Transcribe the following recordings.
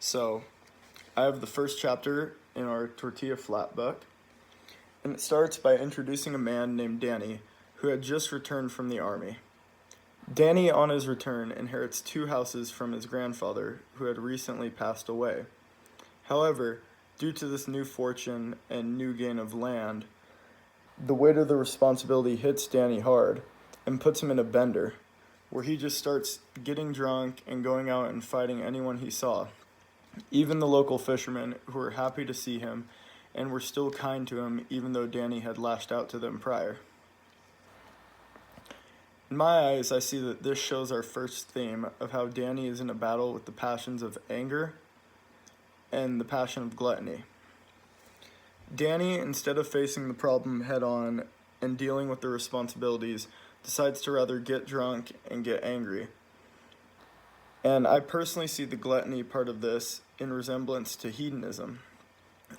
So, I have the first chapter in our Tortilla flat book, and it starts by introducing a man named Danny who had just returned from the army. Danny, on his return, inherits 2 houses from his grandfather who had recently passed away. However, due to this new fortune and new gain of land, the weight of the responsibility hits Danny hard and puts him in a bender, where he just starts getting drunk and going out and fighting anyone he saw. Even the local fishermen, who were happy to see him and were still kind to him even though Danny had lashed out to them prior. In my eyes, I see that this shows our first theme of how Danny is in a battle with the passions of anger and the passion of gluttony. Danny, instead of facing the problem head on and dealing with the responsibilities, decides to rather get drunk and get angry. And I personally see the gluttony part of this in resemblance to hedonism,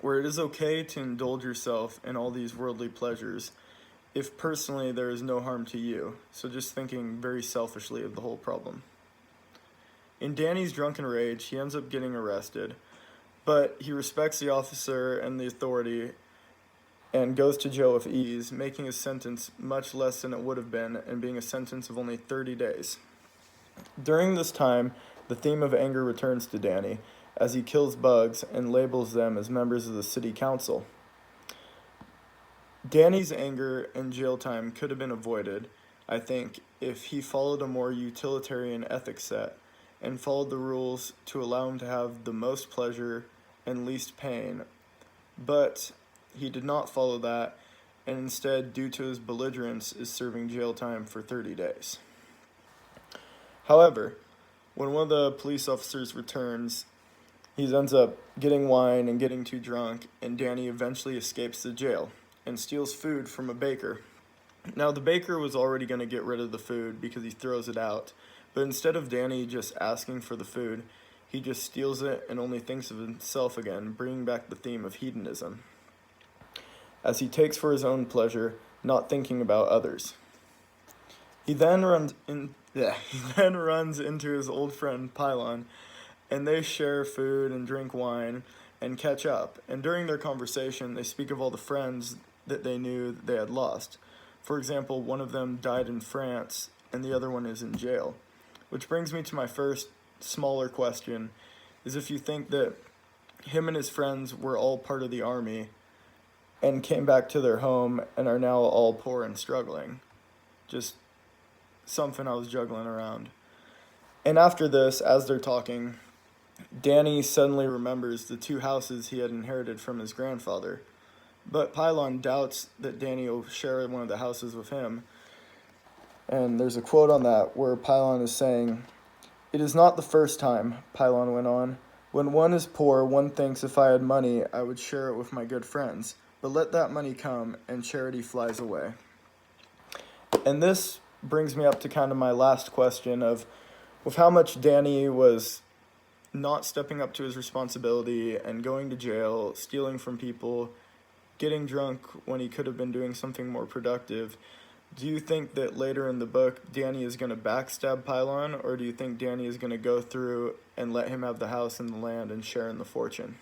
where it is okay to indulge yourself in all these worldly pleasures if personally there is no harm to you, so just thinking very selfishly of the whole problem. In Danny's drunken rage, he ends up getting arrested, but he respects the officer and the authority and goes to jail with ease, making his sentence much less than it would have been and being a sentence of only 30 days. During this time, the theme of anger returns to Danny as he kills bugs and labels them as members of the city council. Danny's anger and jail time could have been avoided, I think, if he followed a more utilitarian ethics set and followed the rules to allow him to have the most pleasure and least pain. But he did not follow that, and instead, due to his belligerence, is serving jail time for 30 days. However, when one of the police officers returns, he ends up getting wine and getting too drunk, and Danny eventually escapes the jail and steals food from a baker. Now, the baker was already going to get rid of the food because he throws it out, but instead of Danny just asking for the food, he just steals it and only thinks of himself again, bringing back the theme of hedonism, as he takes for his own pleasure, not thinking about others. He then runs into his old friend Pylon, and they share food and drink wine and catch up. And during their conversation, they speak of all the friends that they knew that they had lost. For example, one of them died in France, and the other one is in jail. Which brings me to my first smaller question, is if you think that him and his friends were all part of the army and came back to their home and are now all poor and struggling. Just something I was juggling around. And after this, as they're talking, Danny suddenly remembers the 2 houses he had inherited from his grandfather. But Pylon doubts that Danny will share one of the houses with him. And there's a quote on that where Pylon is saying, "It is not the first time," Pylon went on. "When one is poor, one thinks if I had money, I would share it with my good friends. But let that money come, and charity flies away." And this brings me up to kind of my last question of with how much Danny was not stepping up to his responsibility and going to jail, stealing from people, getting drunk when he could have been doing something more productive. Do you think that later in the book, Danny is going to backstab Pylon, or do you think Danny is going to go through and let him have the house and the land and share in the fortune?